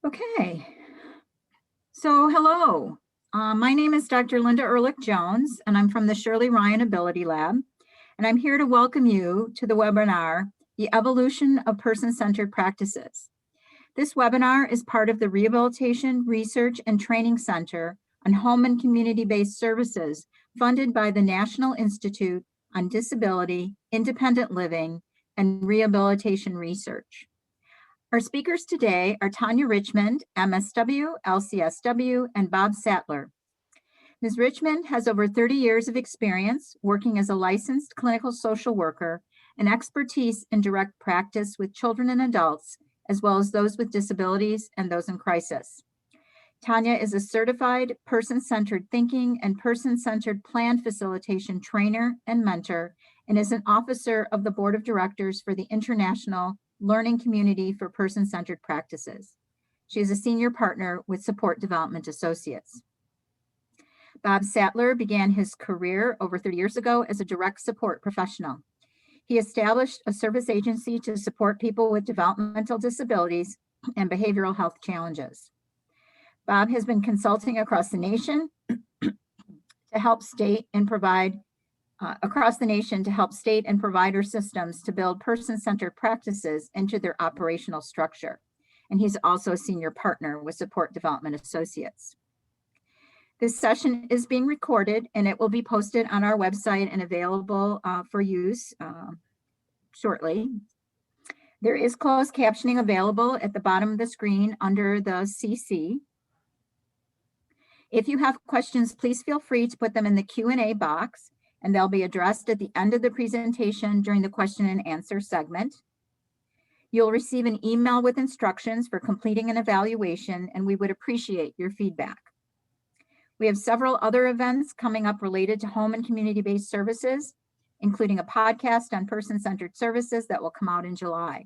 Okay, so hello. My name is Dr. Linda Ehrlich Jones, and I'm from the Shirley Ryan Ability Lab, and I'm here to welcome you to the webinar, The Evolution of Person-Centered Practices. This webinar is part of the Rehabilitation, Research, and Training Center on Home and Community-Based Services, funded by the National Institute on Disability, Independent Living, and Rehabilitation Research. Our speakers today are Tanya Richmond, MSW, LCSW, and Bob Sattler. Ms. Richmond has over 30 years of experience working as a licensed clinical social worker and expertise in direct practice with children and adults, as well as those with disabilities and those in crisis. Tanya is a certified person-centered thinking and person-centered plan facilitation trainer and mentor, and is an officer of the board of directors for the International Learning Community for Person-Centered Practices. She is a senior partner with Support Development Associates. Bob Sattler began his career over 30 years ago as a direct support professional. He established a service agency to support people with developmental disabilities and behavioral health challenges. Bob has been consulting across the nation to help state and provider systems to build person-centered practices into their operational structure. And he's also a senior partner with Support Development Associates. This session is being recorded and it will be posted on our website and available for use shortly. There is closed captioning available at the bottom of the screen under the CC. If you have questions, please feel free to put them in the Q&A box, and they'll be addressed at the end of the presentation during the question and answer segment. You'll receive an email with instructions for completing an evaluation, and we would appreciate your feedback. We have several other events coming up related to home and community-based services, including a podcast on person-centered services that will come out in July.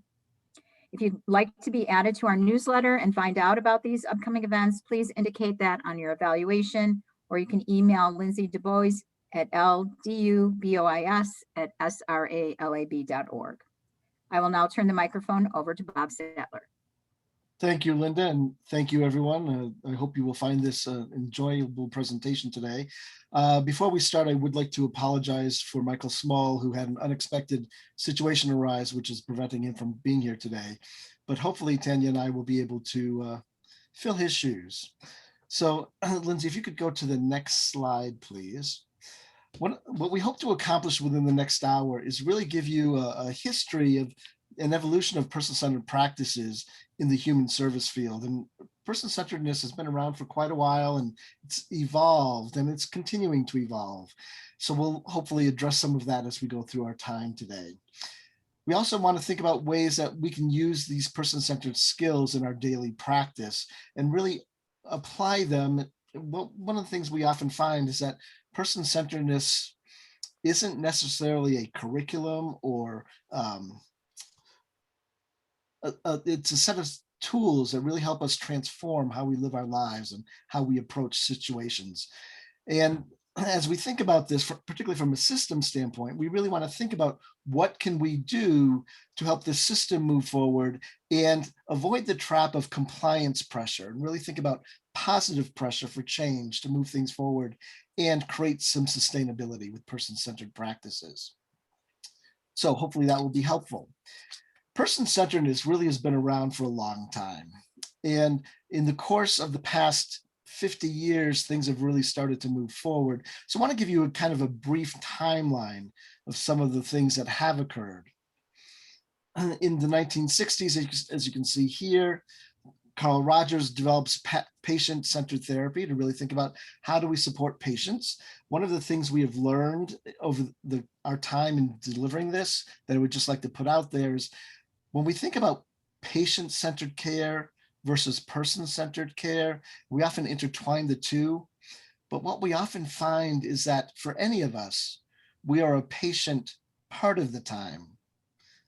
If you'd like to be added to our newsletter and find out about these upcoming events, please indicate that on your evaluation, or you can email Lindsay DuBois at ldubois@sralab.org. I will now turn the microphone over to Bob Sattler. Thank you, Linda, and thank you, everyone. I hope you will find this enjoyable presentation today. Before we start, I would like to apologize for Michael Small, who had an unexpected situation arise, which is preventing him from being here today. But hopefully, Tanya and I will be able to fill his shoes. So, Lindsay, if you could go to the next slide, please. What we hope to accomplish within the next hour is really give you a history of an evolution of person-centered practices in the human service field. And person-centeredness has been around for quite a while, and it's evolved and it's continuing to evolve. So we'll hopefully address some of that as we go through our time today. We also want to think about ways that we can use these person-centered skills in our daily practice and really apply them. One of the things we often find is that person-centeredness isn't necessarily a curriculum or it's a set of tools that really help us transform how we live our lives and how we approach situations. And as we think about this, particularly from a system standpoint, we really want to think about what can we do to help the system move forward and avoid the trap of compliance pressure, and really think about positive pressure for change to move things forward and create some sustainability with person-centered practices. So hopefully that will be helpful. Person-centeredness really has been around for a long time. And in the course of the past 50 years, things have really started to move forward. So I want to give you a kind of a brief timeline of some of the things that have occurred. In the 1960s, as you can see here, Carl Rogers develops patient-centered therapy to really think about how do we support patients. One of the things we have learned over our time in delivering this that I would just like to put out there is when we think about patient-centered care versus person-centered care, we often intertwine the two. But what we often find is that for any of us, we are a patient part of the time.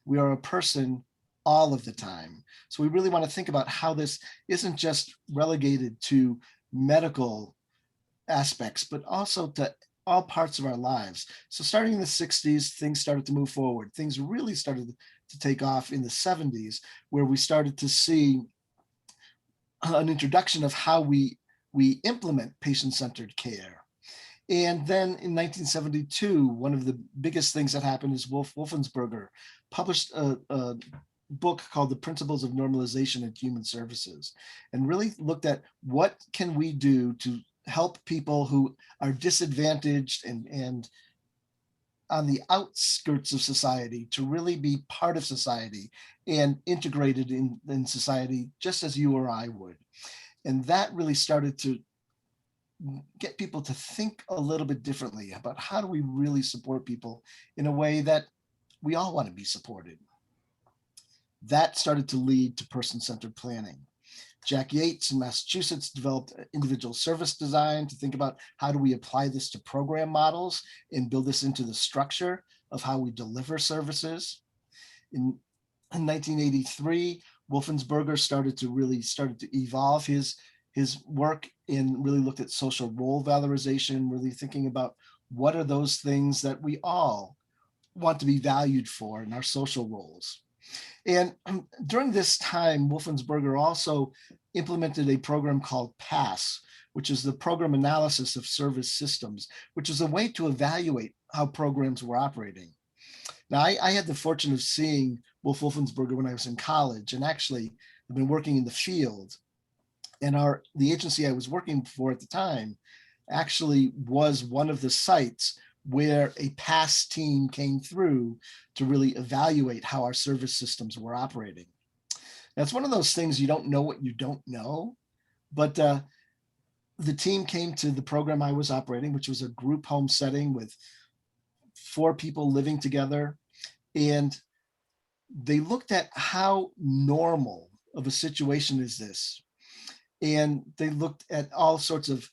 We are a person all of the time. So we really want to think about how this isn't just relegated to medical aspects, but also to all parts of our lives. So starting in the 60s, things started to move forward. Things really started to take off in the 70s, where we started to see an introduction of how we implement patient-centered care. And then in 1972, one of the biggest things that happened is Wolfensberger published a book called The Principles of Normalization in Human Services, and really looked at what can we do to help people who are disadvantaged and on the outskirts of society to really be part of society and integrated in society, just as you or I would. And that really started to get people to think a little bit differently about how do we really support people in a way that we all want to be supported. That started to lead to person-centered planning. Jack Yates in Massachusetts developed individual service design to think about how do we apply this to program models and build this into the structure of how we deliver services. In 1983, Wolfensberger started to evolve his work and really looked at social role valorization, really thinking about what are those things that we all want to be valued for in our social roles. And during this time, Wolfensberger also implemented a program called PASS, which is the Program Analysis of Service Systems, which is a way to evaluate how programs were operating. Now, I had the fortune of seeing Wolfensberger when I was in college, and actually I've been working in the field. And the agency I was working for at the time actually was one of the sites where a PASS team came through to really evaluate how our service systems were operating. That's one of those things you don't know what you don't know, but the team came to the program I was operating, which was a group home setting with 4 people living together. And they looked at how normal of a situation is this. And they looked at all sorts of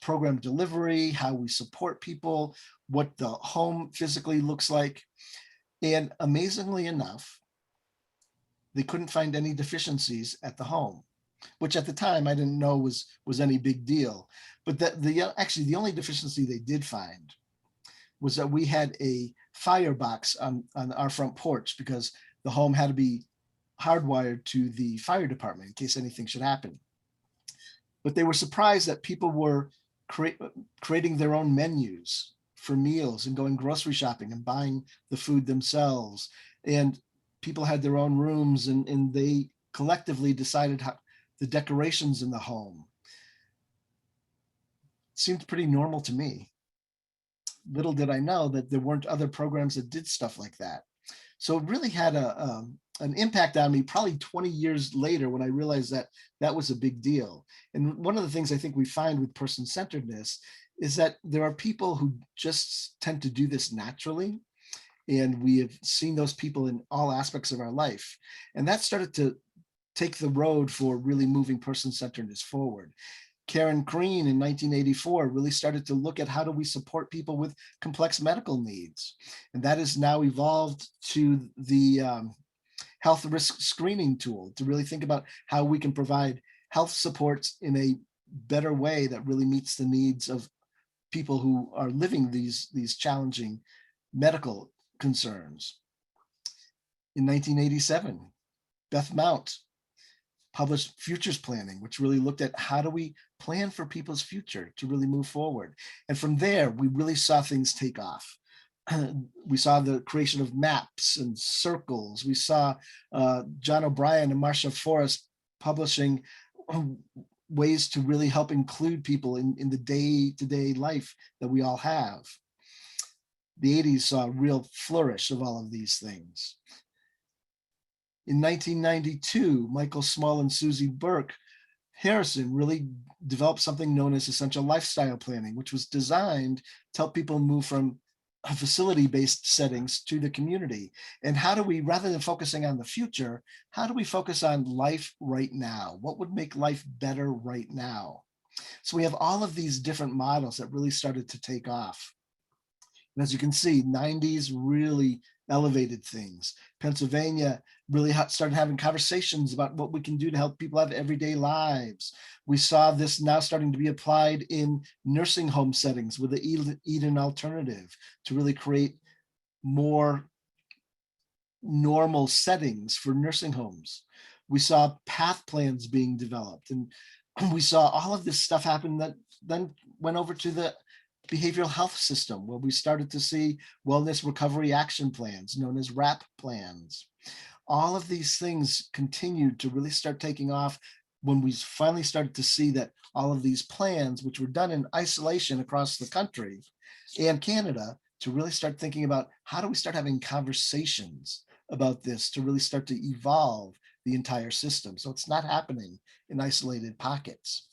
program delivery, how we support people, what the home physically looks like. And amazingly enough, they couldn't find any deficiencies at the home, which at the time I didn't know was any big deal. But actually the only deficiency they did find was that we had a firebox on our front porch because the home had to be hardwired to the fire department in case anything should happen. But they were surprised that people were creating their own menus for meals and going grocery shopping and buying the food themselves. And people had their own rooms, and they collectively decided how the decorations in the home. It seemed pretty normal to me. Little did I know that there weren't other programs that did stuff like that. So it really had an impact on me probably 20 years later when I realized that that was a big deal. And one of the things I think we find with person-centeredness is that there are people who just tend to do this naturally. And we have seen those people in all aspects of our life. And that started to take the road for really moving person-centeredness forward. Karen Green in 1984 really started to look at how do we support people with complex medical needs. And that has now evolved to the health risk screening tool to really think about how we can provide health supports in a better way that really meets the needs of people who are living these challenging medical concerns. In 1987, Beth Mount published Futures Planning, which really looked at how do we plan for people's future to really move forward. And from there, we really saw things take off. We saw the creation of maps and circles. We saw John O'Brien and Marcia Forrest publishing ways to really help include people in the day-to-day life that we all have. The 80s saw a real flourish of all of these things. In 1992, Michael Small and Susie Burke Harrison really developed something known as essential lifestyle planning, which was designed to help people move from facility-based settings to the community. And how do we, rather than focusing on the future, how do we focus on life right now? What would make life better right now? So we have all of these different models that really started to take off. And as you can see, 90s really elevated things. Pennsylvania really started having conversations about what we can do to help people have everyday lives. We saw this now starting to be applied in nursing home settings with the Eden alternative to really create more normal settings for nursing homes. We saw path plans being developed, and we saw all of this stuff happen that then went over to the behavioral health system, where we started to see wellness recovery action plans known as RAP plans. All of these things continued to really start taking off when we finally started to see that all of these plans, which were done in isolation across the country and Canada, to really start thinking about how do we start having conversations about this to really start to evolve the entire system. So it's not happening in isolated pockets.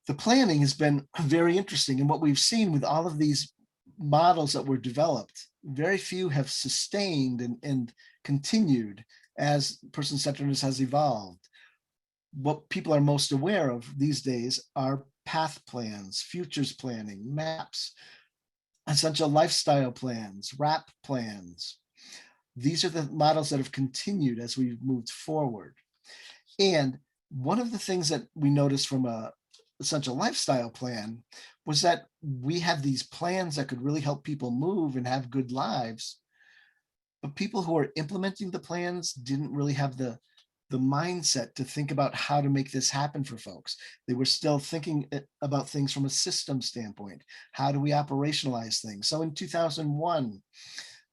The planning has been very interesting. And what we've seen with all of these models that were developed, very few have sustained and continued as person-centeredness has evolved. What people are most aware of these days are path plans, futures planning, maps, essential lifestyle plans, RAP plans. These are the models that have continued as we've moved forward. And one of the things that we noticed from a essential lifestyle plan was that we have these plans that could really help people move and have good lives, but people who are implementing the plans didn't really have the mindset to think about how to make this happen for folks. They were still thinking about things from a system standpoint. How do we operationalize things? So in 2001,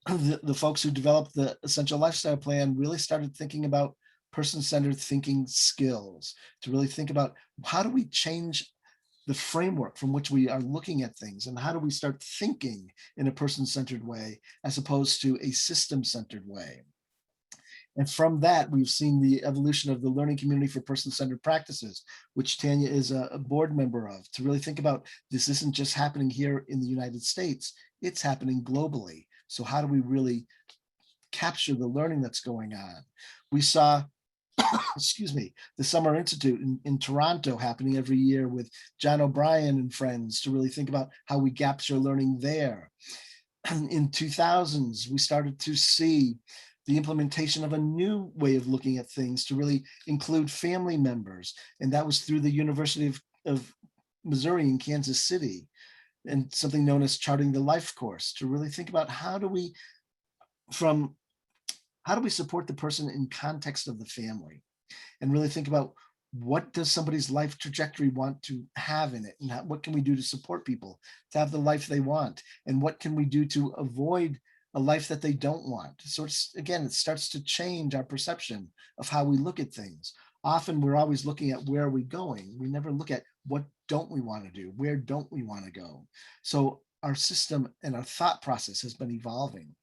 the folks who developed the essential lifestyle plan really started thinking about person-centered thinking skills, to really think about how do we change the framework from which we are looking at things, and how do we start thinking in a person-centered way as opposed to a system-centered way. And from that, we've seen the evolution of the learning community for person-centered practices, which Tanya is a board member of, to really think about this isn't just happening here in the United States, it's happening globally. So how do we really capture the learning that's going on? We saw, excuse me, the Summer Institute in Toronto happening every year with John O'Brien and friends to really think about how we capture learning there. In 2000s, we started to see the implementation of a new way of looking at things to really include family members. And that was through the University of Missouri in Kansas City, and something known as Charting the Life course, to really think about how do we support the person in context of the family, and really think about what does somebody's life trajectory want to have in it, and what can we do to support people to have the life they want, and what can we do to avoid a life that they don't want. So it's, again, it starts to change our perception of how we look at things. Often we're always looking at where are we going. We never look at what don't we want to do? Where don't we want to go? So our system and our thought process has been evolving.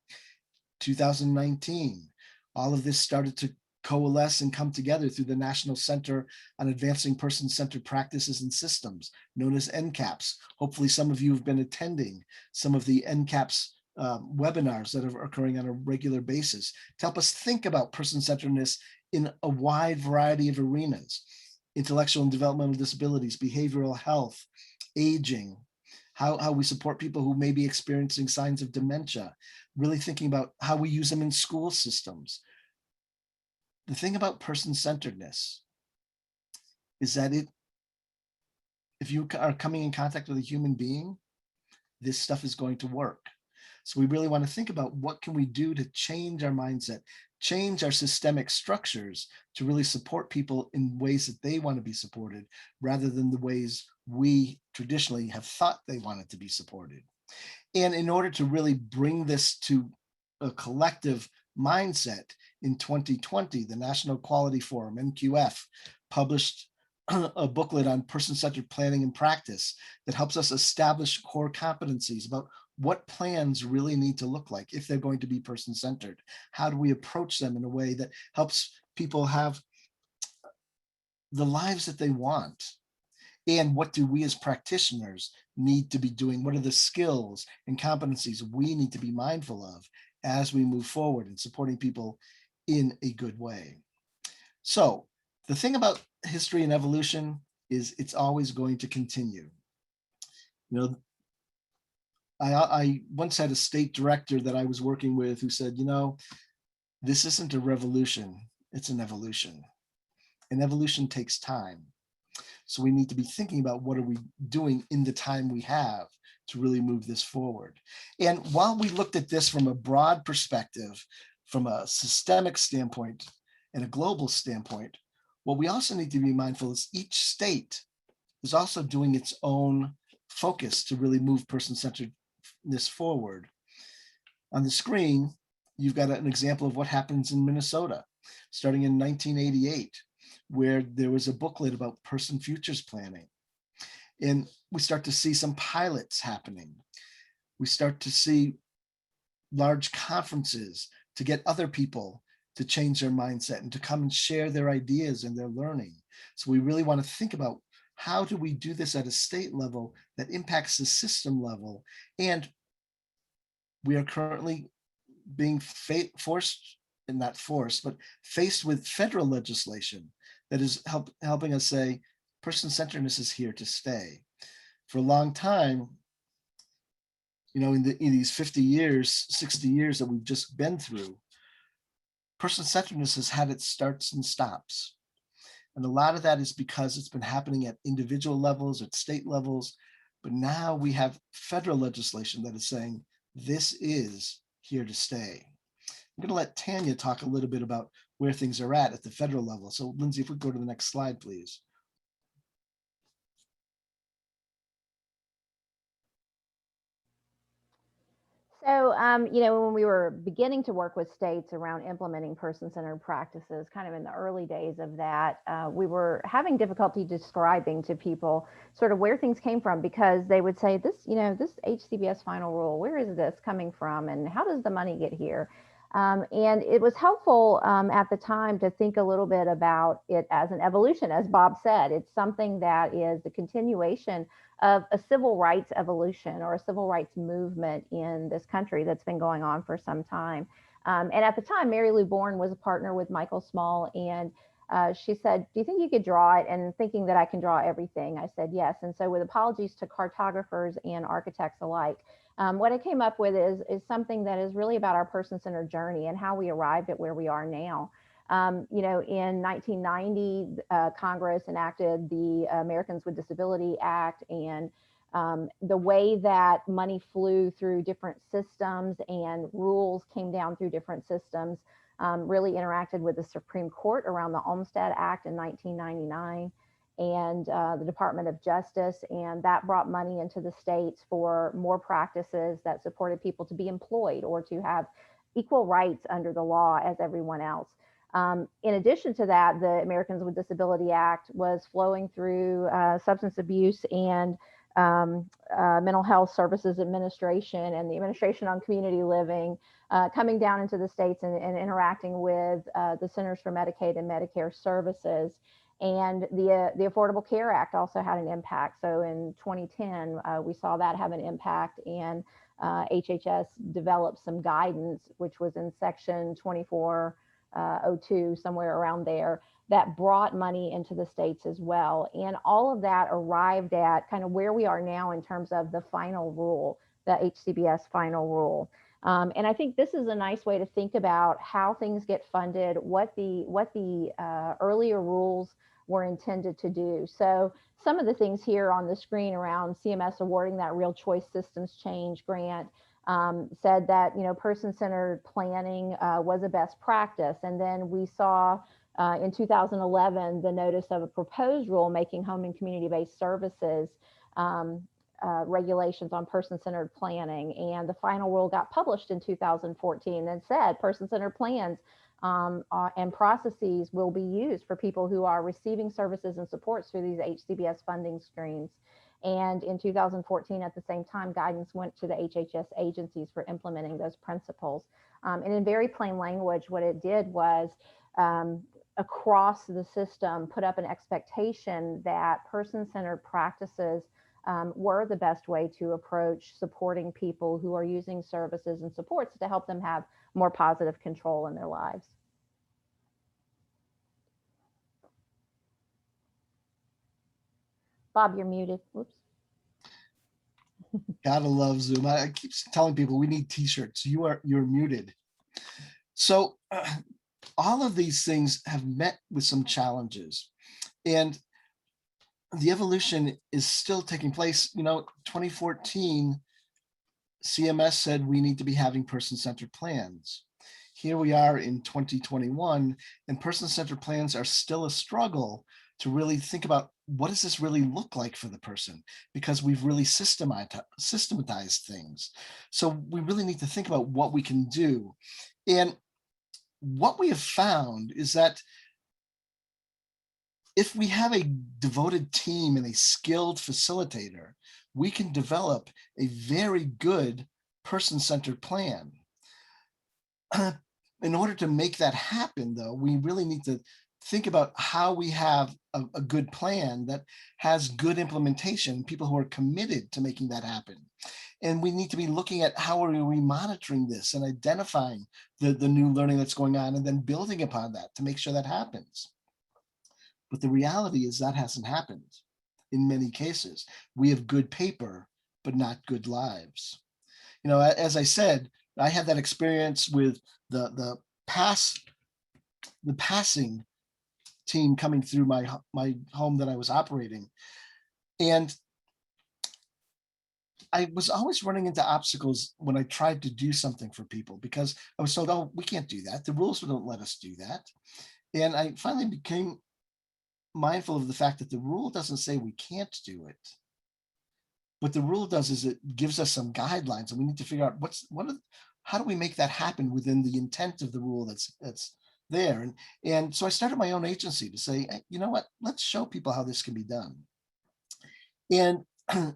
2019, all of this started to coalesce and come together through the National Center on Advancing Person-Centered Practices and Systems, known as NCAPS. Hopefully some of you have been attending some of the NCAPS webinars that are occurring on a regular basis to help us think about person-centeredness in a wide variety of arenas: intellectual and developmental disabilities, behavioral health, aging, how we support people who may be experiencing signs of dementia, really thinking about how we use them in school systems. The thing about person-centeredness is that if you are coming in contact with a human being, this stuff is going to work. So we really want to think about what can we do to change our mindset, change our systemic structures to really support people in ways that they want to be supported, rather than the ways we traditionally have thought they wanted to be supported. And in order to really bring this to a collective mindset, in 2020, the National Quality Forum, NQF, published a booklet on person-centered planning and practice that helps us establish core competencies about what plans really need to look like if they're going to be person-centered. How do we approach them in a way that helps people have the lives that they want? And what do we as practitioners need to be doing? What are the skills and competencies we need to be mindful of as we move forward in supporting people in a good way? So the thing about history and evolution is it's always going to continue. You know, I once had a state director that I was working with who said, you know, this isn't a revolution, it's an evolution. And evolution takes time. So we need to be thinking about what are we doing in the time we have to really move this forward. And while we looked at this from a broad perspective, from a systemic standpoint, and a global standpoint, what we also need to be mindful is each state is also doing its own focus to really move person-centeredness forward. On the screen, you've got an example of what happens in Minnesota, starting in 1988, where there was a booklet about person futures planning. And we start to see some pilots happening. We start to see large conferences to get other people to change their mindset and to come and share their ideas and their learning. So we really want to think about how do we do this at a state level that impacts the system level. And we are currently being forced, and not forced, but faced with federal legislation that is helping us say person-centeredness is here to stay. For a long time, you know, in these 50 years, 60 years that we've just been through, person-centeredness has had its starts and stops. And a lot of that is because it's been happening at individual levels, at state levels, but now we have federal legislation that is saying this is here to stay. I'm going to let Tanya talk a little bit about where things are at the federal level. So Lindsay, if we go to the next slide, please. So, you know, when we were beginning to work with states around implementing person-centered practices, kind of in the early days of that, we were having difficulty describing to people sort of where things came from, because they would say, this, you know, this HCBS final rule, where is this coming from and how does the money get here? And it was helpful at the time to think a little bit about it as an evolution, as Bob said. It's something that is the continuation of a civil rights evolution or a civil rights movement in this country that's been going on for some time. And at the time, Mary Lou Bourne was a partner with Michael Small, and she said, do you think you could draw it? And thinking that I can draw everything, I said yes. And so with apologies to cartographers and architects alike, what I came up with is something that is really about our person-centered journey and how we arrived at where we are now. You know, in 1990, Congress enacted the Americans with Disability Act, and the way that money flew through different systems and rules came down through different systems really interacted with the Supreme Court around the Olmstead Act in 1999 and the Department of Justice, and that brought money into the states for more practices that supported people to be employed or to have equal rights under the law as everyone else. In addition to that, the Americans with Disability Act was flowing through substance abuse and mental health services administration and the administration on community living, coming down into the states and interacting with the Centers for Medicaid and Medicare Services. And the Affordable Care Act also had an impact. So in 2010, we saw that have an impact, and HHS developed some guidance, which was in section 2402, somewhere around there, that brought money into the states as well. And all of that arrived at kind of where we are now in terms of the final rule, the HCBS final rule. And I think this is a nice way to think about how things get funded, what the earlier rules were intended to do. So some of the things here on the screen around CMS awarding that Real Choice Systems Change grant said that, you know, person-centered planning was a best practice. And then we saw in 2011 the notice of a proposed rule making home and community-based services regulations on person-centered planning, and the final rule got published in 2014 and said person-centered plans and processes will be used for people who are receiving services and supports through these HCBS funding streams. And in 2014, at the same time, guidance went to the HHS agencies for implementing those principles. And in very plain language, what it did was across the system put up an expectation that person-centered practices were the best way to approach supporting people who are using services and supports to help them have more positive control in their lives. Bob, you're muted. Whoops. Gotta love Zoom. I keep telling people we need t-shirts. You're muted. So all of these things have met with some challenges, and the evolution is still taking place. You know, 2014, CMS said we need to be having person-centered plans. here we are in 2021, and person-centered plans are still a struggle to really think about what does this really look like for the person, because we've really systematized things. So we really need to think about what we can do. And what we have found is that if we have a devoted team and a skilled facilitator, we can develop a very good person-centered plan. In order to make that happen, though, we really need to think about how we have a good plan that has good implementation, people who are committed to making that happen. And we need to be looking at how are we monitoring this and identifying the new learning that's going on, and then building upon that to make sure that happens. But the reality is that hasn't happened in many cases. We have good paper, but not good lives. You know, as I said, I had that experience with the passing team coming through my home that I was operating. And I was always running into obstacles when I tried to do something for people, because I was told, oh, we can't do that. The rules don't let us do that. And I finally became mindful of the fact that the rule doesn't say we can't do it. What the rule does is it gives us some guidelines, and we need to figure out how do we make that happen within the intent of the rule that's there. And so I started my own agency to say, you know what, let's show people how this can be done. And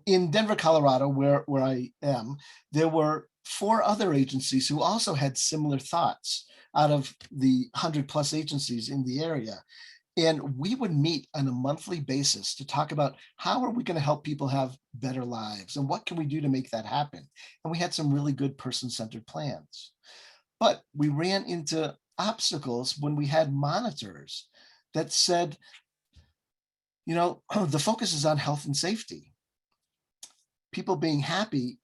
in Denver, Colorado, where I am, there were 4 other agencies who also had similar thoughts out of the 100+ agencies in the area. And we would meet on a monthly basis to talk about how are we going to help people have better lives and what can we do to make that happen. And we had some really good person-centered plans. But we ran into obstacles when we had monitors that said, you know, the focus is on health and safety. People being happy,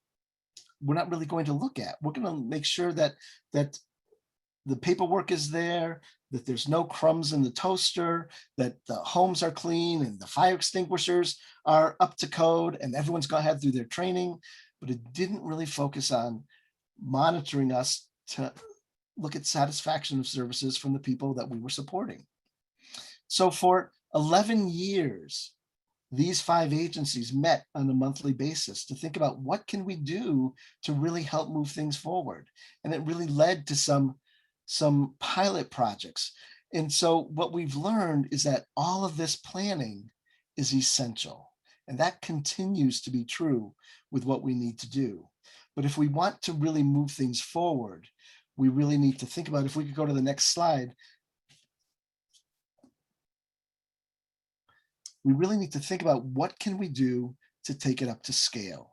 we're not really going to look at. We're going to make sure that the paperwork is there, that there's no crumbs in the toaster, that the homes are clean and the fire extinguishers are up to code and everyone's gone ahead through their training. But it didn't really focus on monitoring us to look at satisfaction of services from the people that we were supporting. So for 11 years, these 5 agencies met on a monthly basis to think about what can we do to really help move things forward. And it really led to some pilot projects. And so what we've learned is that all of this planning is essential. And that continues to be true with what we need to do. But if we want to really move things forward, we really need to think about, if we could go to the next slide, we really need to think about what can we do to take it up to scale.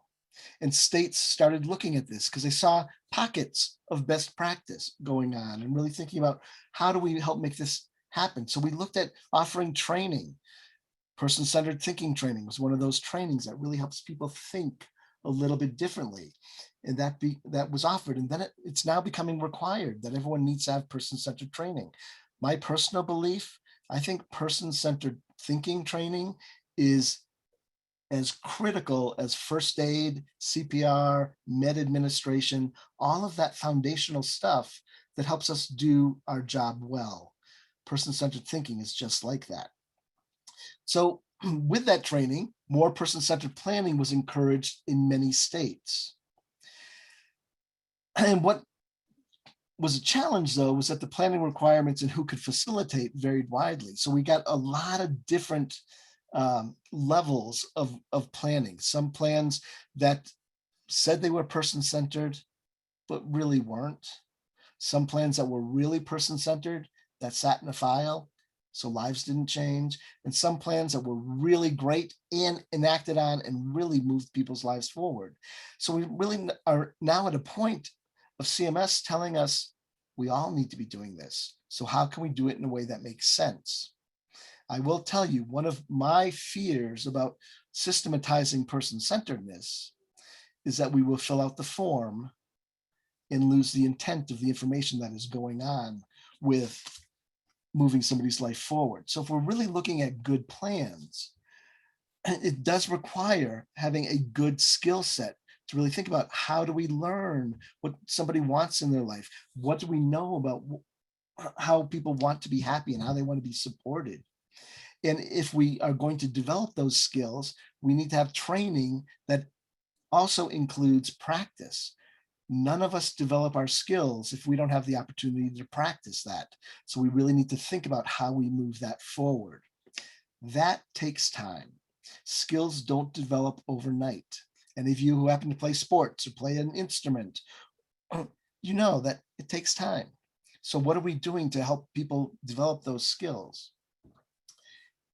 And states started looking at this because they saw pockets of best practice going on and really thinking about how do we help make this happen. So we looked at offering training. Person-centered thinking training was one of those trainings that really helps people think a little bit differently. And that was offered. And then it's now becoming required that everyone needs to have person-centered training. My personal belief, I think person-centered thinking training is as critical as first aid, CPR, med administration, all of that foundational stuff that helps us do our job well. Person-centered thinking is just like that. So with that training, more person-centered planning was encouraged in many states. And what was a challenge, though, was that the planning requirements and who could facilitate varied widely. So we got a lot of different levels of planning. Some plans that said they were person-centered, but really weren't. Some plans that were really person-centered that sat in a file, so lives didn't change. And some plans that were really great and enacted on and really moved people's lives forward. So we really are now at a point of CMS telling us we all need to be doing this. So how can we do it in a way that makes sense? I will tell you, one of my fears about systematizing person-centeredness is that we will fill out the form and lose the intent of the information that is going on with moving somebody's life forward. So if we're really looking at good plans, it does require having a good skill set to really think about how do we learn what somebody wants in their life? What do we know about how people want to be happy and how they want to be supported? And if we are going to develop those skills, we need to have training that also includes practice. None of us develop our skills if we don't have the opportunity to practice that. So we really need to think about how we move that forward. That takes time. Skills don't develop overnight. Any of you who happen to play sports or play an instrument, you know that it takes time. So what are we doing to help people develop those skills?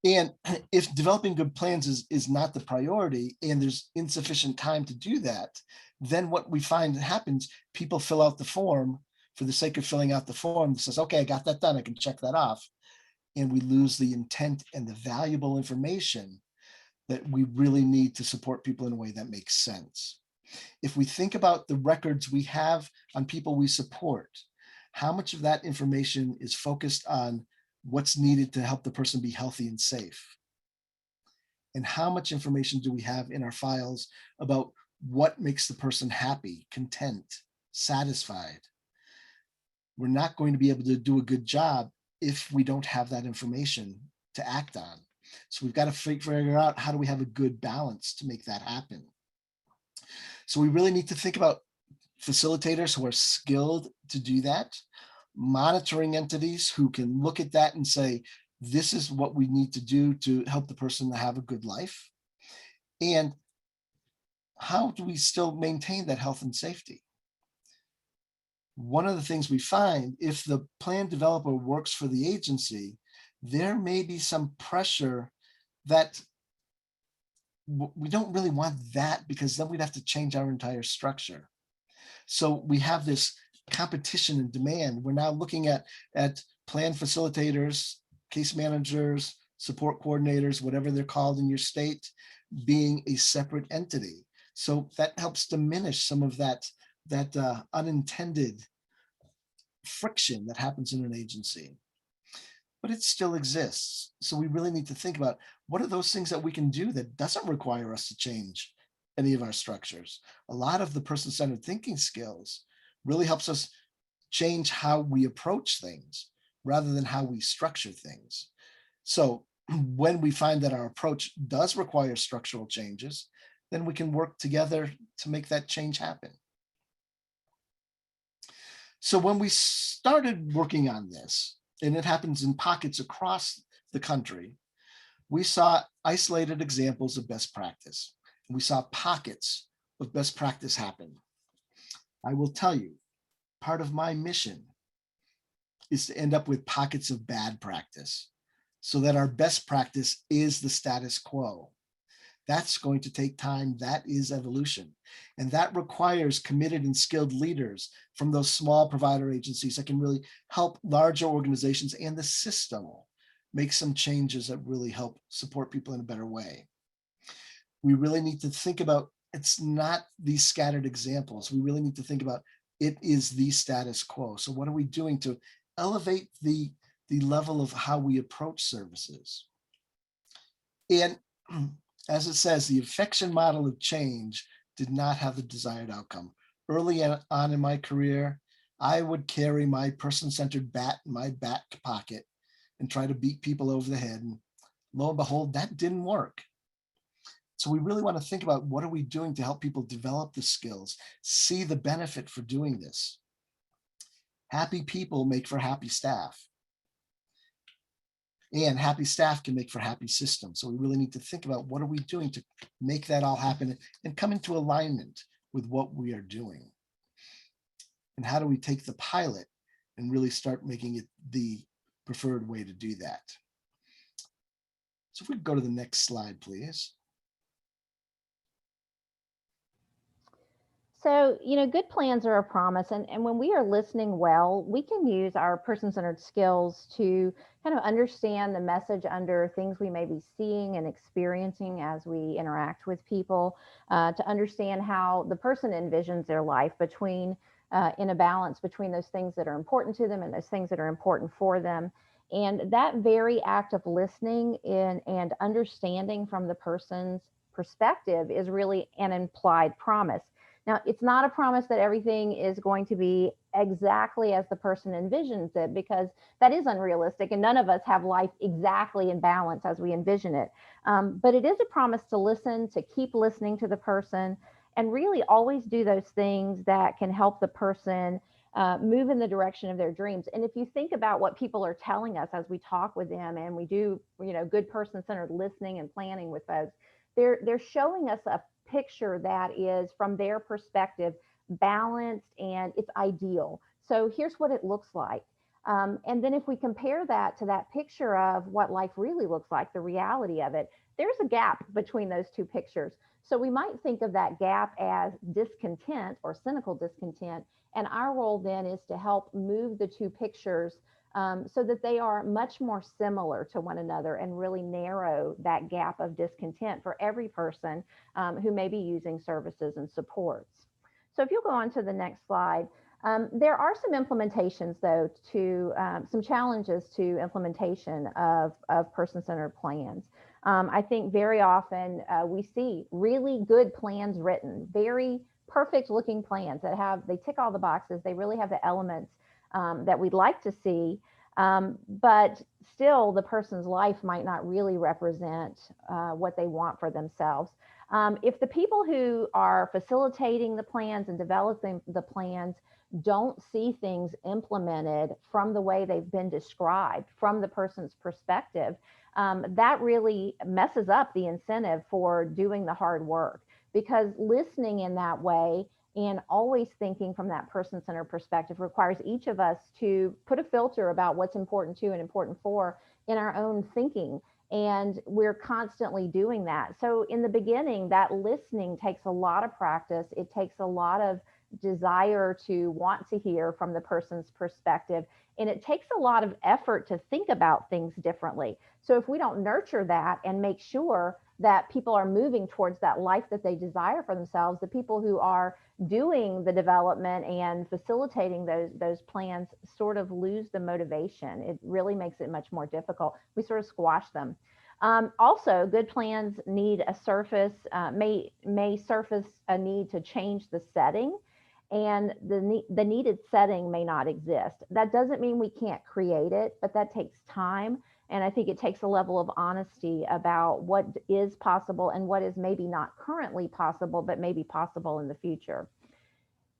And if developing good plans is not the priority and there's insufficient time to do that, then what we find happens, people fill out the form for the sake of filling out the form that says, okay, I got that done, I can check that off. And we lose the intent and the valuable information that we really need to support people in a way that makes sense. If we think about the records we have on people we support, how much of that information is focused on what's needed to help the person be healthy and safe? And how much information do we have in our files about what makes the person happy, content, satisfied? We're not going to be able to do a good job if we don't have that information to act on. So we've got to figure out how do we have a good balance to make that happen. So we really need to think about facilitators who are skilled to do that, monitoring entities who can look at that and say, this is what we need to do to help the person to have a good life. And how do we still maintain that health and safety? One of the things we find, if the plan developer works for the agency, there may be some pressure that we don't really want that, because then we'd have to change our entire structure. So we have this competition and demand. We're now looking at plan facilitators, case managers, support coordinators, whatever they're called in your state, being a separate entity. So that helps diminish some of that unintended friction that happens in an agency. But it still exists. So we really need to think about what are those things that we can do that doesn't require us to change any of our structures. A lot of the person-centered thinking skills really helps us change how we approach things rather than how we structure things. So when we find that our approach does require structural changes, then we can work together to make that change happen. So when we started working on this, and it happens in pockets across the country, we saw isolated examples of best practice. We saw pockets of best practice happen. I will tell you, part of my mission is to end up with pockets of bad practice so that our best practice is the status quo. That's going to take time. That is evolution. And that requires committed and skilled leaders from those small provider agencies that can really help larger organizations and the system make some changes that really help support people in a better way. We really need to think about, it's not these scattered examples. We really need to think about it is the status quo. So what are we doing to elevate the level of how we approach services? And as it says, the affection model of change did not have the desired outcome. Early on in my career, I would carry my person-centered bat in my back pocket and try to beat people over the head. And lo and behold, that didn't work. So we really want to think about what are we doing to help people develop the skills, see the benefit for doing this. Happy people make for happy staff. And happy staff can make for happy systems. So we really need to think about what are we doing to make that all happen and come into alignment with what we are doing. And how do we take the pilot and really start making it the preferred way to do that? So if we go to the next slide, please. So, good plans are a promise. And when we are listening well, we can use our person-centered skills to kind of understand the message under things we may be seeing and experiencing as we interact with people, to understand how the person envisions their life in a balance between those things that are important to them and those things that are important for them. And that very act of listening and understanding from the person's perspective is really an implied promise. Now, it's not a promise that everything is going to be exactly as the person envisions it, because that is unrealistic, and none of us have life exactly in balance as we envision it. But it is a promise to listen, to keep listening to the person, and really always do those things that can help the person move in the direction of their dreams. And if you think about what people are telling us as we talk with them and we do, good person-centered listening and planning with folks, they're showing us a picture that is, from their perspective, balanced and it's ideal. So here's what it looks like. And then if we compare that to that picture of what life really looks like, the reality of it, there's a gap between those two pictures. So we might think of that gap as discontent or cynical discontent. And our role then is to help move the two pictures so that they are much more similar to one another and really narrow that gap of discontent for every person who may be using services and supports. So if you'll go on to the next slide, there are some implementations, though, to some challenges to implementation of person-centered plans. I think very often we see really good plans written, very perfect looking plans that they tick all the boxes. They really have the elements that we'd like to see, but still the person's life might not really represent what they want for themselves. If the people who are facilitating the plans and developing the plans don't see things implemented from the way they've been described, from the person's perspective, that really messes up the incentive for doing the hard work. Because listening in that way and always thinking from that person-centered perspective requires each of us to put a filter about what's important to and important for in our own thinking. And we're constantly doing that. So in the beginning, that listening takes a lot of practice. It takes a lot of desire to want to hear from the person's perspective. And it takes a lot of effort to think about things differently. So if we don't nurture that and make sure that people are moving towards that life that they desire for themselves, the people who are doing the development and facilitating those plans sort of lose the motivation. It really makes it much more difficult. We sort of squash them. Also, good plans need a surface, may surface a need to change the setting, and the needed setting may not exist. That doesn't mean we can't create it, but that takes time. And I think it takes a level of honesty about what is possible and what is maybe not currently possible, but maybe possible in the future.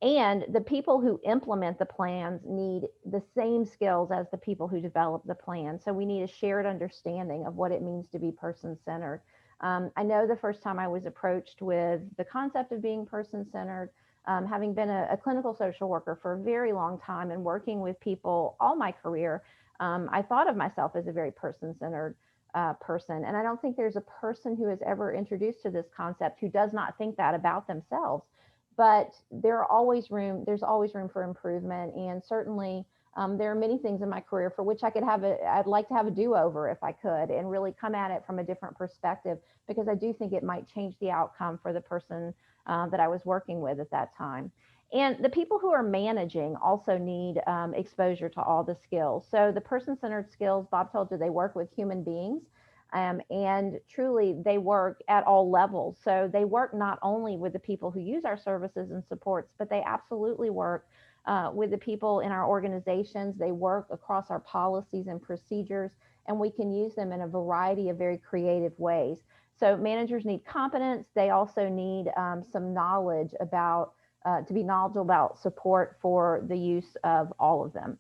And the people who implement the plans need the same skills as the people who develop the plan. So we need a shared understanding of what it means to be person-centered. I know the first time I was approached with the concept of being person-centered, having been a clinical social worker for a very long time and working with people all my career, I thought of myself as a very person-centered person. And I don't think there's a person who is ever introduced to this concept who does not think that about themselves. But there's always room for improvement. And certainly there are many things in my career for which I'd like to have a do-over if I could, and really come at it from a different perspective, because I do think it might change the outcome for the person that I was working with at that time. And the people who are managing also need exposure to all the skills. So the person-centered skills, Bob told you, they work with human beings. And truly, they work at all levels. So they work not only with the people who use our services and supports, but they absolutely work with the people in our organizations. They work across our policies and procedures, and we can use them in a variety of very creative ways. So managers need competence. They also need some knowledge about, to be knowledgeable about support for the use of all of them.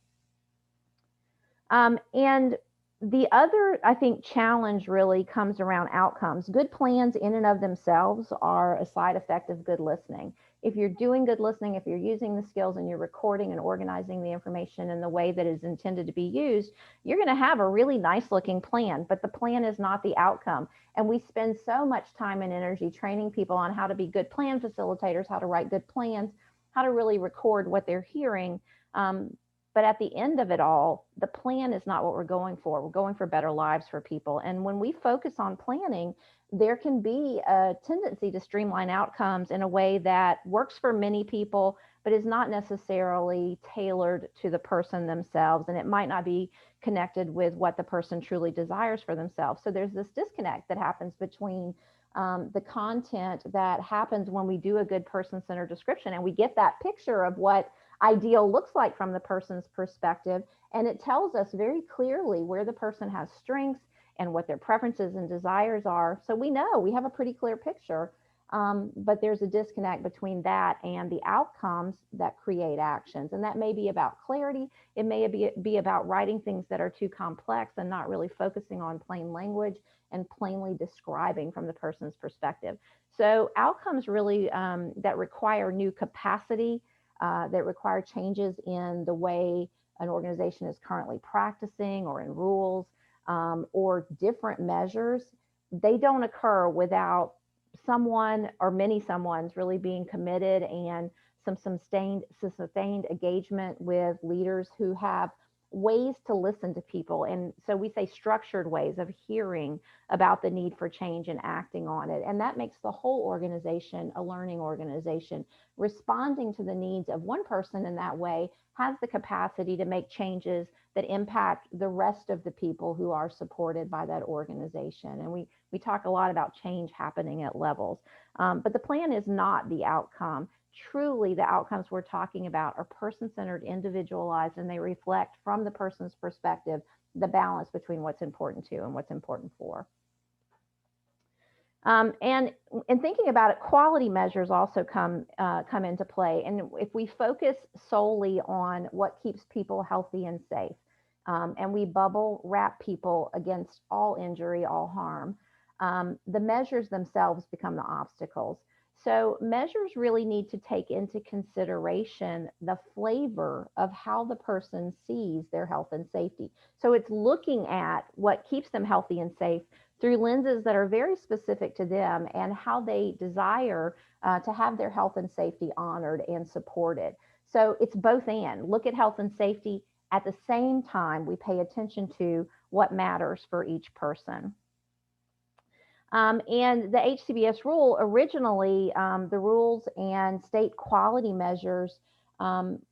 And the other, I think, challenge really comes around outcomes. Good plans in and of themselves are a side effect of good listening. If you're doing good listening, if you're using the skills and you're recording and organizing the information in the way that is intended to be used, you're going to have a really nice looking plan, but the plan is not the outcome. And we spend so much time and energy training people on how to be good plan facilitators, how to write good plans, how to really record what they're hearing. But at the end of it all, the plan is not what we're going for. We're going for better lives for people. And when we focus on planning, there can be a tendency to streamline outcomes in a way that works for many people, but is not necessarily tailored to the person themselves. And it might not be connected with what the person truly desires for themselves. So there's this disconnect that happens between the content that happens when we do a good person-centered description and we get that picture of what ideal looks like from the person's perspective. And it tells us very clearly where the person has strengths and what their preferences and desires are. So we know we have a pretty clear picture, but there's a disconnect between that and the outcomes that create actions. And that may be about clarity. It may be about writing things that are too complex and not really focusing on plain language and plainly describing from the person's perspective. So outcomes really that require new capacity, that require changes in the way an organization is currently practicing or in rules, or different measures, they don't occur without someone or many someones really being committed and some sustained engagement with leaders who have ways to listen to people. And so we say structured ways of hearing about the need for change and acting on it. And that makes the whole organization a learning organization. Responding to the needs of one person in that way has the capacity to make changes that impact the rest of the people who are supported by that organization. And we talk a lot about change happening at levels, but the plan is not the outcome. Truly, the outcomes we're talking about are person-centered, individualized, and they reflect from the person's perspective the balance between what's important to and what's important for. And in thinking about it, quality measures also come into play. And if we focus solely on what keeps people healthy and safe, and we bubble wrap people against all injury, all harm, the measures themselves become the obstacles. So measures really need to take into consideration the flavor of how the person sees their health and safety. So it's looking at what keeps them healthy and safe through lenses that are very specific to them and how they desire to have their health and safety honored and supported. So it's both and. Look at health and safety. At the same time, we pay attention to what matters for each person. And the HCBS rule, originally, the rules and state quality measures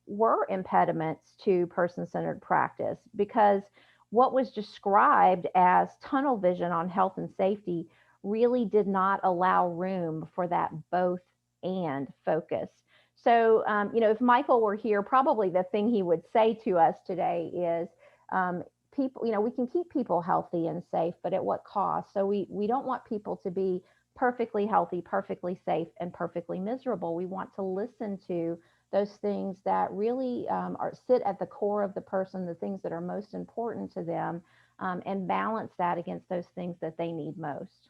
were impediments to person-centered practice because what was described as tunnel vision on health and safety really did not allow room for that both and focus. So, if Michael were here, probably the thing he would say to us today is, people, we can keep people healthy and safe, but at what cost? So we don't want people to be perfectly healthy, perfectly safe, and perfectly miserable. We want to listen to those things that really sit at the core of the person, the things that are most important to them, and balance that against those things that they need most.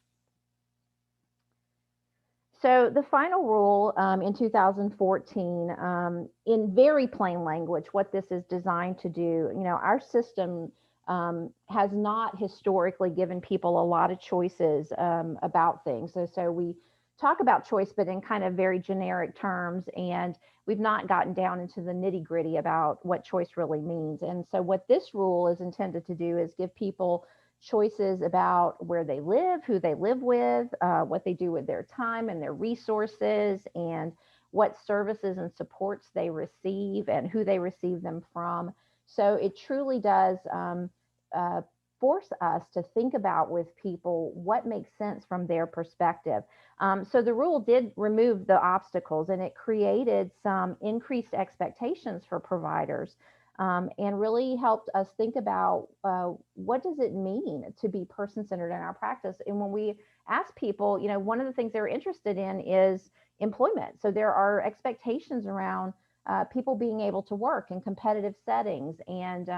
So the final rule in 2014, in very plain language, what this is designed to do, our system has not historically given people a lot of choices about things. So we talk about choice, but in kind of very generic terms, and we've not gotten down into the nitty gritty about what choice really means. And so what this rule is intended to do is give people choices about where they live, who they live with, what they do with their time and their resources, and what services and supports they receive and who they receive them from. So it truly does force us to think about with people what makes sense from their perspective. So the rule did remove the obstacles, and it created some increased expectations for providers, and really helped us think about what does it mean to be person-centered in our practice. And when we ask people, one of the things they're interested in is employment. So there are expectations around people being able to work in competitive settings and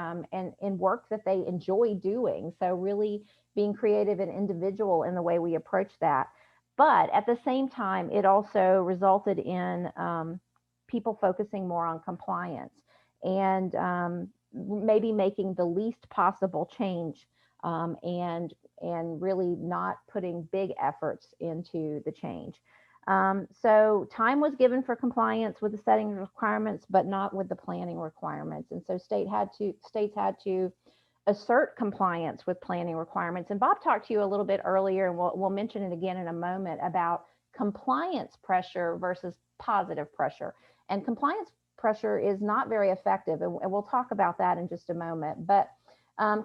in work that they enjoy doing. So really being creative and individual in the way we approach that. But at the same time, it also resulted in people focusing more on compliance and maybe making the least possible change and really not putting big efforts into the change. So time was given for compliance with the setting requirements, but not with the planning requirements. And so states had to assert compliance with planning requirements. And Bob talked to you a little bit earlier, and we'll mention it again in a moment, about compliance pressure versus positive pressure. And compliance pressure is not very effective, and we'll talk about that in just a moment. But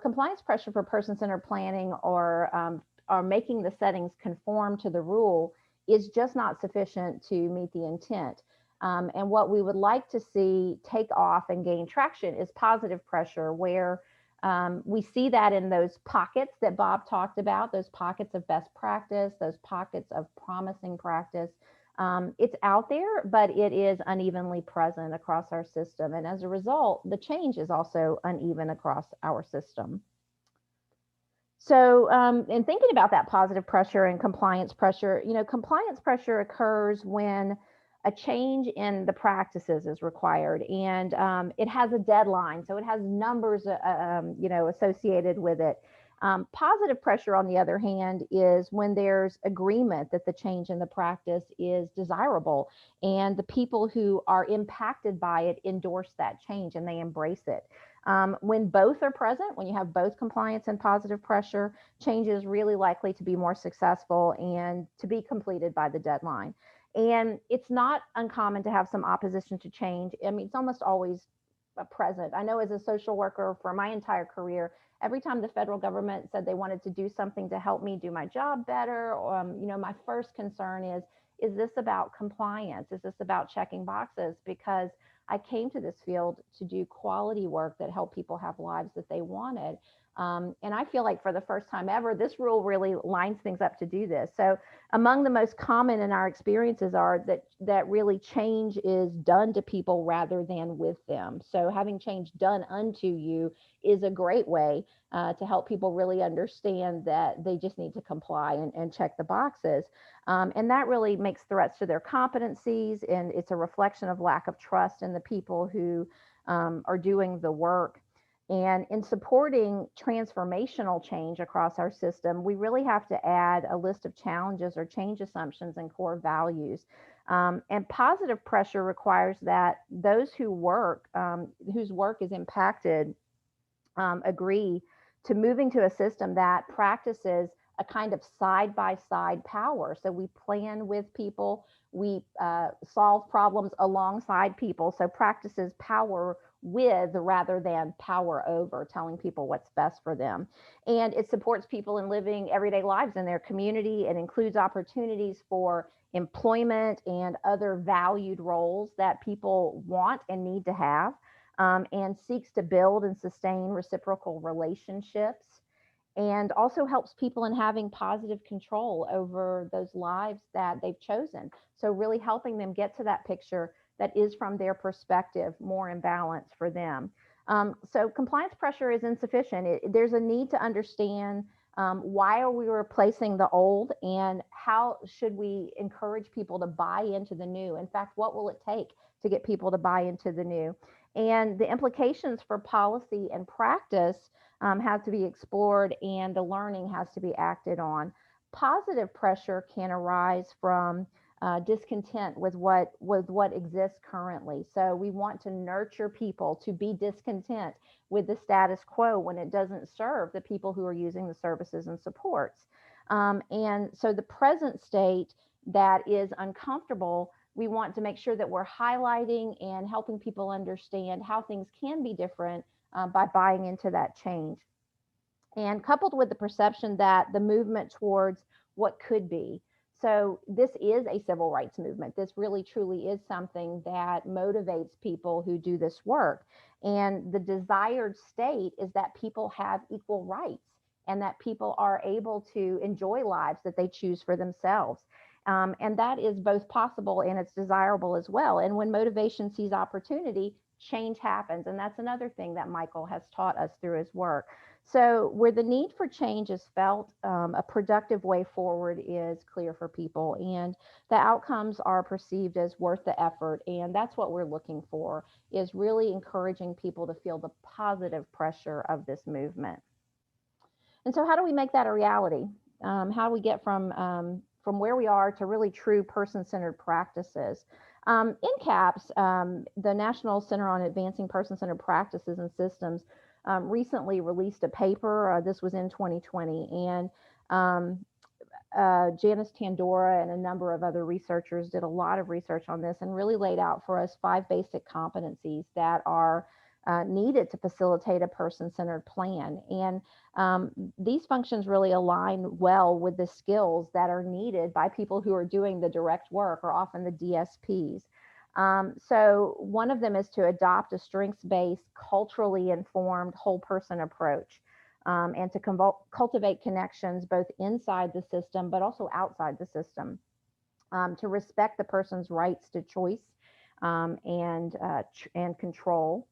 compliance pressure for person-centered planning or are making the settings conform to the rule is just not sufficient to meet the intent. And what we would like to see take off and gain traction is positive pressure, where we see that in those pockets that Bob talked about, those pockets of best practice, those pockets of promising practice. It's out there, but it is unevenly present across our system. And as a result, the change is also uneven across our system. So in thinking about that positive pressure and compliance pressure, compliance pressure occurs when a change in the practices is required, and it has a deadline. So it has numbers, associated with it. Positive pressure, on the other hand, is when there's agreement that the change in the practice is desirable, and the people who are impacted by it endorse that change and they embrace it. When both are present, when you have both compliance and positive pressure, change is really likely to be more successful and to be completed by the deadline. And it's not uncommon to have some opposition to change. I mean, it's almost always present. I know as a social worker for my entire career, every time the federal government said they wanted to do something to help me do my job better, my first concern is this about compliance? Is this about checking boxes? Because I came to this field to do quality work that helped people have lives that they wanted. And I feel like for the first time ever, this rule really lines things up to do this. So among the most common in our experiences are that really change is done to people rather than with them. So having change done unto you is a great way to help people really understand that they just need to comply and check the boxes. And that really makes threats to their competencies, and it's a reflection of lack of trust in the people who are doing the work. And in supporting transformational change across our system, we really have to add a list of challenges or change assumptions and core values. And positive pressure requires that those whose work is impacted agree to moving to a system that practices a kind of side-by-side power. So we plan with people, we solve problems alongside people. So practices power with rather than power over, telling people what's best for them. And it supports people in living everyday lives in their community. It includes opportunities for employment and other valued roles that people want and need to have, and seeks to build and sustain reciprocal relationships, and also helps people in having positive control over those lives that they've chosen. So really helping them get to that picture that is, from their perspective, more in balance for them. So compliance pressure is insufficient. There's a need to understand why are we replacing the old, and how should we encourage people to buy into the new? In fact, what will it take to get people to buy into the new? And the implications for policy and practice have to be explored, and the learning has to be acted on. Positive pressure can arise from discontent with what exists currently. So we want to nurture people to be discontent with the status quo when it doesn't serve the people who are using the services and supports. And so the present state that is uncomfortable, we want to make sure that we're highlighting and helping people understand how things can be different by buying into that change. And coupled with the perception that the movement towards what could be. So this is a civil rights movement. This really truly is something that motivates people who do this work. And the desired state is that people have equal rights, and that people are able to enjoy lives that they choose for themselves. And that is both possible and it's desirable as well. And when motivation sees opportunity, change happens. And that's another thing that Michael has taught us through his work. So where the need for change is felt, a productive way forward is clear for people, and the outcomes are perceived as worth the effort. And that's what we're looking for, is really encouraging people to feel the positive pressure of this movement. And so how do we make that a reality? How do we get from where we are to really true person-centered practices? NCAPS, the National Center on Advancing Person-Centered Practices and Systems, recently released a paper. This was in 2020, and Janice Tandora and a number of other researchers did a lot of research on this and really laid out for us 5 basic competencies that are needed to facilitate a person-centered plan. And these functions really align well with the skills that are needed by people who are doing the direct work, or often the DSPs. So one of them is to adopt a strengths-based, culturally informed whole person approach, and to cultivate connections both inside the system but also outside the system, to respect the person's rights to choice, and control,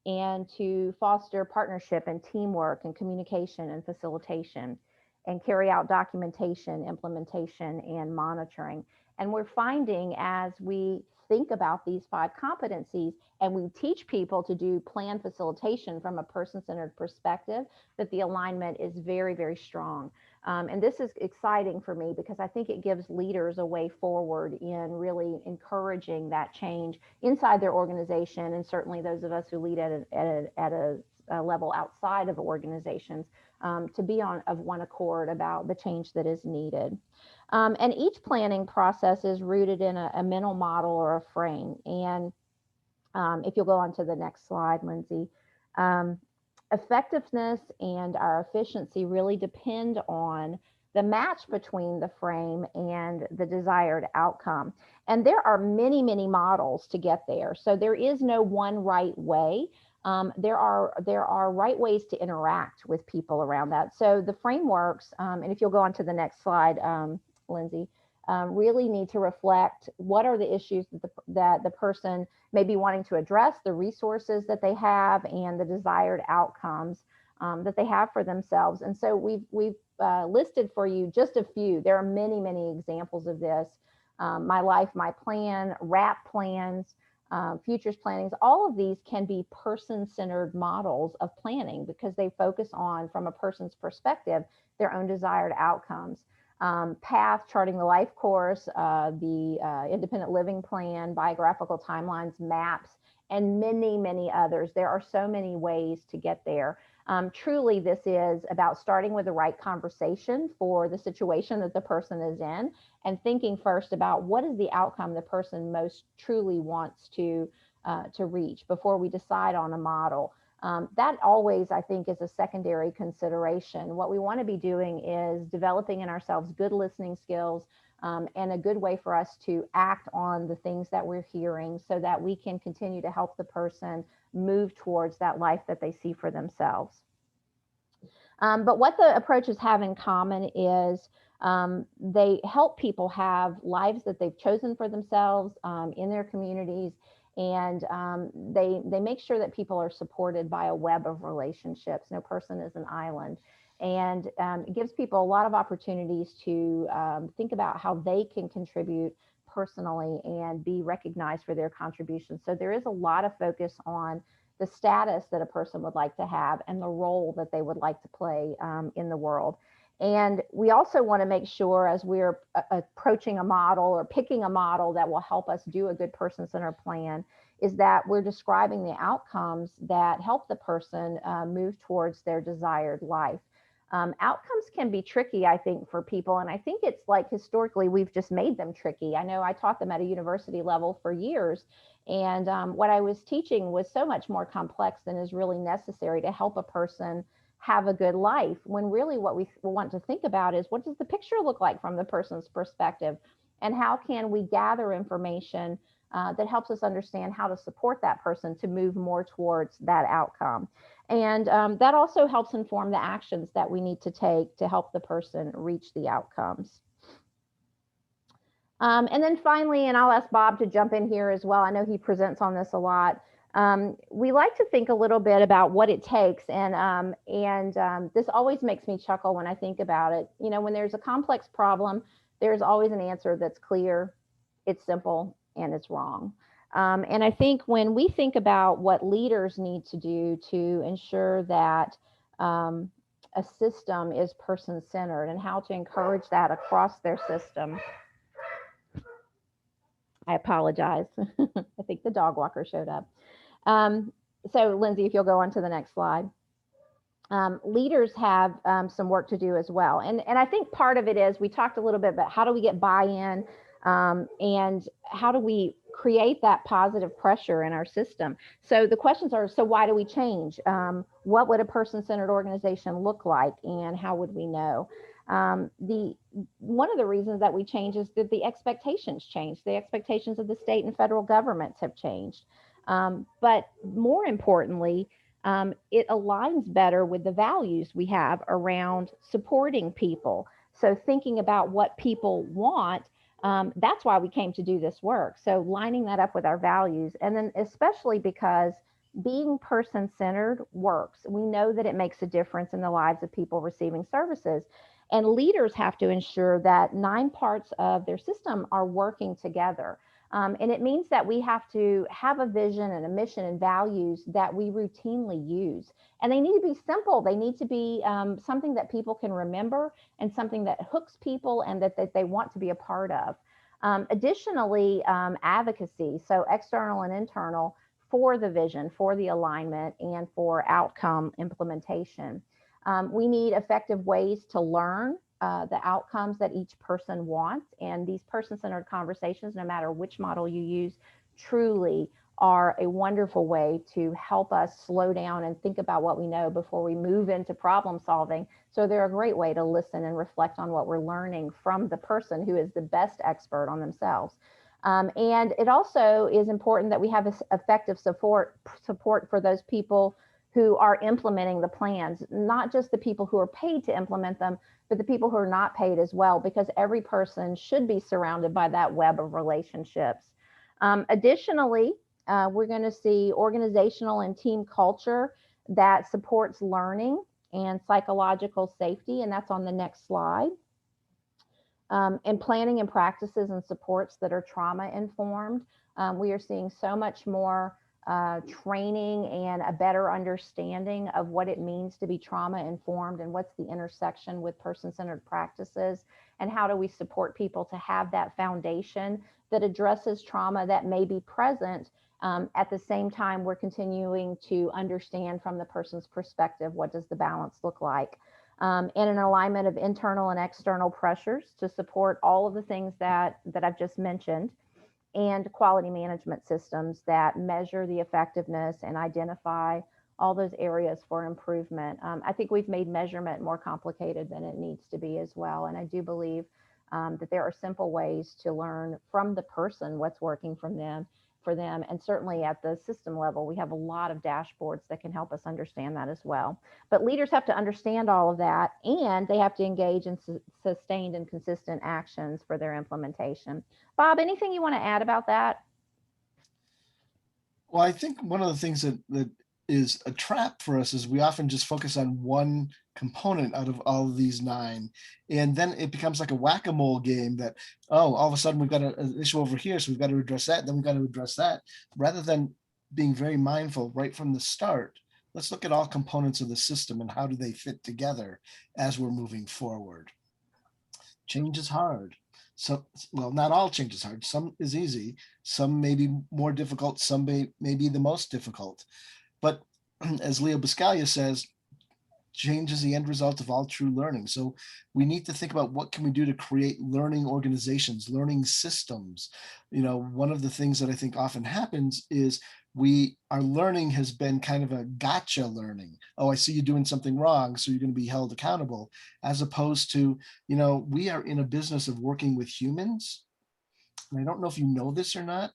and to foster partnership and teamwork and communication and facilitation, and carry out documentation, implementation, and monitoring. And we're finding, as we think about these 5 competencies and we teach people to do plan facilitation from a person-centered perspective, that the alignment is very, very strong. And this is exciting for me because I think it gives leaders a way forward in really encouraging that change inside their organization, and certainly those of us who lead at a level outside of organizations, to be of one accord about the change that is needed. And each planning process is rooted in a mental model or a frame. And if you'll go on to the next slide, Lindsay. Effectiveness and our efficiency really depend on the match between the frame and the desired outcome. And there are many, many models to get there. So there is no one right way. There are right ways to interact with people around that. So the frameworks, and if you'll go on to the next slide, Lindsay, really need to reflect what are the issues that the person may be wanting to address, the resources that they have, and the desired outcomes that they have for themselves. And so we've listed for you just a few. There are many, many examples of this. My Life, My Plan, RAP plans, futures plannings, all of these can be person-centered models of planning because they focus on, from a person's perspective, their own desired outcomes. Path, charting the life course, the independent living plan, biographical timelines, maps, and many, many others. There are so many ways to get there. Truly, this is about starting with the right conversation for the situation that the person is in, and thinking first about what is the outcome the person most truly wants to reach before we decide on a model. That always, I think, is a secondary consideration. What we want to be doing is developing in ourselves good listening skills, and a good way for us to act on the things that we're hearing so that we can continue to help the person move towards that life that they see for themselves. But what the approaches have in common is they help people have lives that they've chosen for themselves in their communities. And they make sure that people are supported by a web of relationships. No person is an island. And it gives people a lot of opportunities to think about how they can contribute personally and be recognized for their contributions. So there is a lot of focus on the status that a person would like to have and the role that they would like to play in the world. And we also want to make sure, as we're approaching a model or picking a model that will help us do a good person-centered plan, is that we're describing the outcomes that help the person move towards their desired life. Outcomes can be tricky, I think, for people. And I think it's like historically, we've just made them tricky. I know I taught them at a university level for years. And what I was teaching was so much more complex than is really necessary to help a person have a good life, when really what we want to think about is, what does the picture look like from the person's perspective? And how can we gather information that helps us understand how to support that person to move more towards that outcome? And that also helps inform the actions that we need to take to help the person reach the outcomes. And then finally, and I'll ask Bob to jump in here as well, I know he presents on this a lot. We like to think a little bit about what it takes, and this always makes me chuckle when I think about it. You know, when there's a complex problem, there's always an answer that's clear, it's simple, and it's wrong. And I think when we think about what leaders need to do to ensure that a system is person-centered and how to encourage that across their system. I apologize. I think the dog walker showed up. So Lindsay, if you'll go on to the next slide. Leaders have some work to do as well. And I think part of it is, we talked a little bit about how do we get buy-in, and how do we create that positive pressure in our system. So the questions are, so why do we change? What would a person-centered organization look like, and how would we know? One of the reasons that we change is that the expectations change. The expectations of the state and federal governments have changed. But more importantly, it aligns better with the values we have around supporting people. So thinking about what people want, that's why we came to do this work. So lining that up with our values, and then especially because being person-centered works. We know that it makes a difference in the lives of people receiving services. And leaders have to ensure that 9 parts of their system are working together. And it means that we have to have a vision and a mission and values that we routinely use. And they need to be simple. They need to be something that people can remember, and something that hooks people and that they want to be a part of. Additionally, advocacy, so external and internal, for the vision, for the alignment, and for outcome implementation. We need effective ways to learn the outcomes that each person wants. And these person-centered conversations, no matter which model you use, truly are a wonderful way to help us slow down and think about what we know before we move into problem solving. So they're a great way to listen and reflect on what we're learning from the person who is the best expert on themselves. And it also is important that we have effective support for those people who are implementing the plans, not just the people who are paid to implement them, but the people who are not paid as well, because every person should be surrounded by that web of relationships. Additionally, we're going to see organizational and team culture that supports learning and psychological safety, and that's on the next slide. And planning and practices and supports that are trauma informed. We are seeing so much more training and a better understanding of what it means to be trauma informed, and what's the intersection with person-centered practices, and how do we support people to have that foundation that addresses trauma that may be present. At the same time, we're continuing to understand from the person's perspective, what does the balance look like? And an alignment of internal and external pressures to support all of the things that I've just mentioned, and quality management systems that measure the effectiveness and identify all those areas for improvement. I think we've made measurement more complicated than it needs to be as well. And I do believe that there are simple ways to learn from the person what's working for them. And certainly at the system level, we have a lot of dashboards that can help us understand that as well. But leaders have to understand all of that, and they have to engage in sustained and consistent actions for their implementation. Bob, anything you want to add about that? Well, I think one of the things that is a trap for us is we often just focus on one component out of all of these 9. And then it becomes like a whack-a-mole game that, oh, all of a sudden we've got an issue over here, so we've got to address that, then we've got to address that. Rather than being very mindful right from the start, let's look at all components of the system and how do they fit together as we're moving forward. Change is hard. So, well, not all change is hard. Some is easy. Some may be more difficult. Some may be the most difficult. But as Leo Buscaglia says, change is the end result of all true learning. So we need to think about what can we do to create learning organizations, learning systems. You know, one of the things that I think often happens is our learning has been kind of a gotcha learning. Oh, I see you doing something wrong, so you're going to be held accountable, as opposed to, you know, we are in a business of working with humans. And I don't know if you know this or not,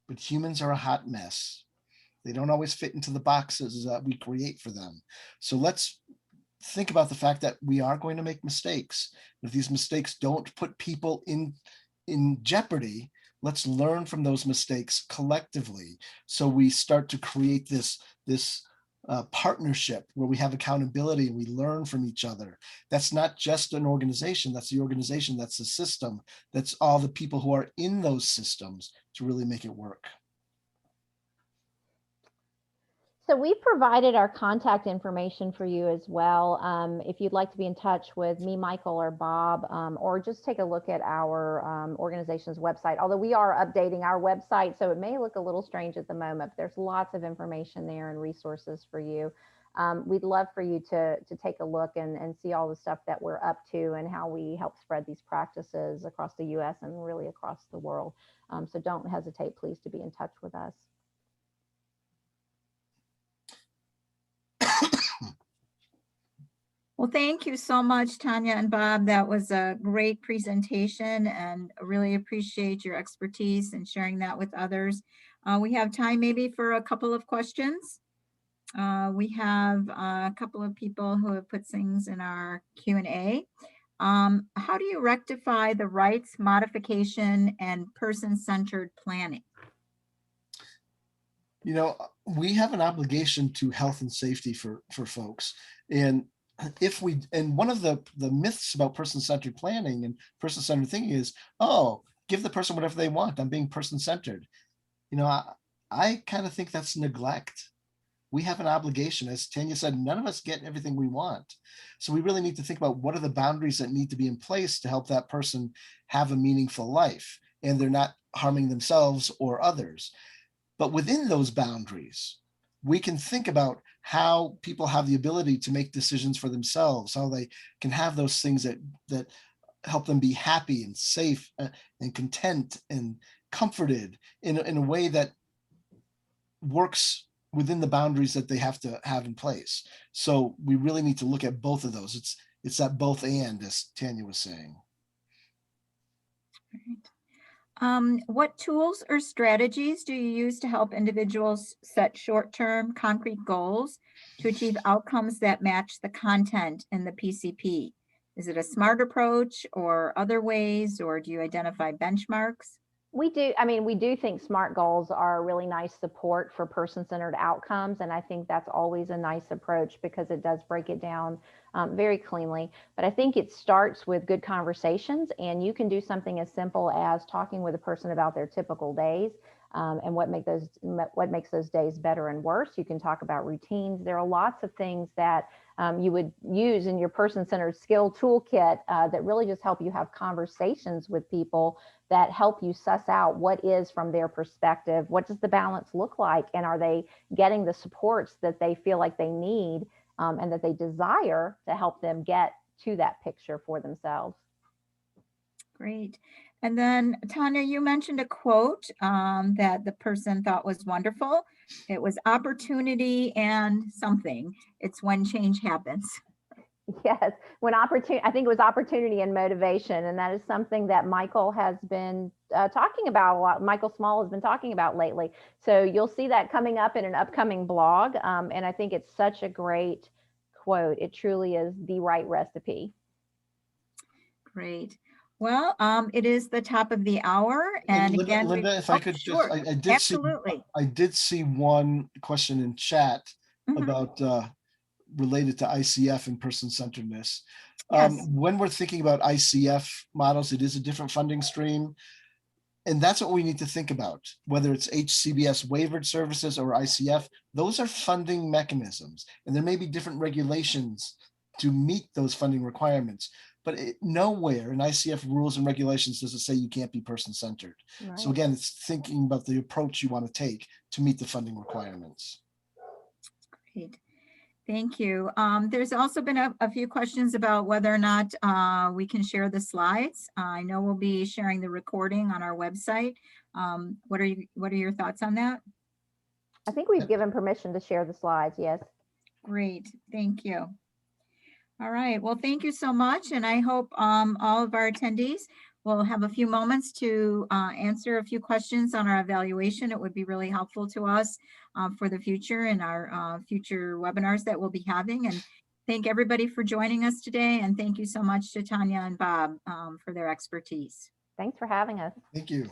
but humans are a hot mess. They don't always fit into the boxes that we create for them. So let's think about the fact that we are going to make mistakes. If these mistakes don't put people in jeopardy, let's learn from those mistakes collectively. So we start to create this partnership where we have accountability and we learn from each other. That's not just an organization, that's the organization, that's the system, that's all the people who are in those systems to really make it work. So we've provided our contact information for you as well. If you'd like to be in touch with me, Michael, or Bob, or just take a look at our organization's website, although we are updating our website, so it may look a little strange at the moment, but there's lots of information there and resources for you. we'd love for you to take a look and see all the stuff that we're up to and how we help spread these practices across the US and really across the world. So don't hesitate, please, to be in touch with us. Well, thank you so much, Tanya and Bob. That was a great presentation, and I really appreciate your expertise and sharing that with others. We have time maybe for a couple of questions. We have a couple of people who have put things in our Q&A. How do you rectify the rights modification and person-centered planning? You know, we have an obligation to health and safety for folks. And one of the myths about person-centered planning and person-centered thinking is, oh, give the person whatever they want. I'm being person-centered. You know, I kind of think that's neglect. We have an obligation. As Tanya said, none of us get everything we want. So we really need to think about what are the boundaries that need to be in place to help that person have a meaningful life, and they're not harming themselves or others. But within those boundaries, we can think about how people have the ability to make decisions for themselves, how they can have those things that help them be happy and safe and content and comforted in a way that works within the boundaries that they have to have in place. So we really need to look at both of those. It's that both and, as Tanya was saying. What tools or strategies do you use to help individuals set short-term concrete goals to achieve outcomes that match the content in the PCP? Is it a SMART approach or other ways, or do you identify benchmarks? We do think SMART goals are a really nice support for person-centered outcomes. And I think that's always a nice approach because it does break it down very cleanly. But I think it starts with good conversations, and you can do something as simple as talking with a person about their typical days and what makes those days better and worse. You can talk about routines. There are lots of things that you would use in your person-centered skill toolkit that really just help you have conversations with people that help you suss out what is, from their perspective, what does the balance look like, and are they getting the supports that they feel like they need and that they desire to help them get to that picture for themselves. Great. And then Tanya, you mentioned a quote that the person thought was wonderful. It was opportunity and something. It's when change happens. Yes, I think it was opportunity and motivation. And that is something that Michael has been talking about a lot. Michael Small has been talking about lately. So you'll see that coming up in an upcoming blog. And I think it's such a great quote. It truly is the right recipe. Great. Well, it is the top of the hour. And again, Linda, if I could sure. just, I did see one question in chat about related to ICF and person-centeredness. Yes. When we're thinking about ICF models, it is a different funding stream. And that's what we need to think about, whether it's HCBS waivered services or ICF. Those are funding mechanisms, and there may be different regulations to meet those funding requirements. But nowhere in ICF rules and regulations does it say you can't be person-centered. Right. So again, it's thinking about the approach you want to take to meet the funding requirements. Great. Thank you. There's also been a few questions about whether or not we can share the slides. I know we'll be sharing the recording on our website. What are your thoughts on that? I think we've given permission to share the slides, yes. Great, thank you. All right, well, thank you so much. And I hope all of our attendees will have a few moments to answer a few questions on our evaluation. It would be really helpful to us for the future and our future webinars that we'll be having. And thank everybody for joining us today. And thank you so much to Tanya and Bob for their expertise. Thanks for having us. Thank you.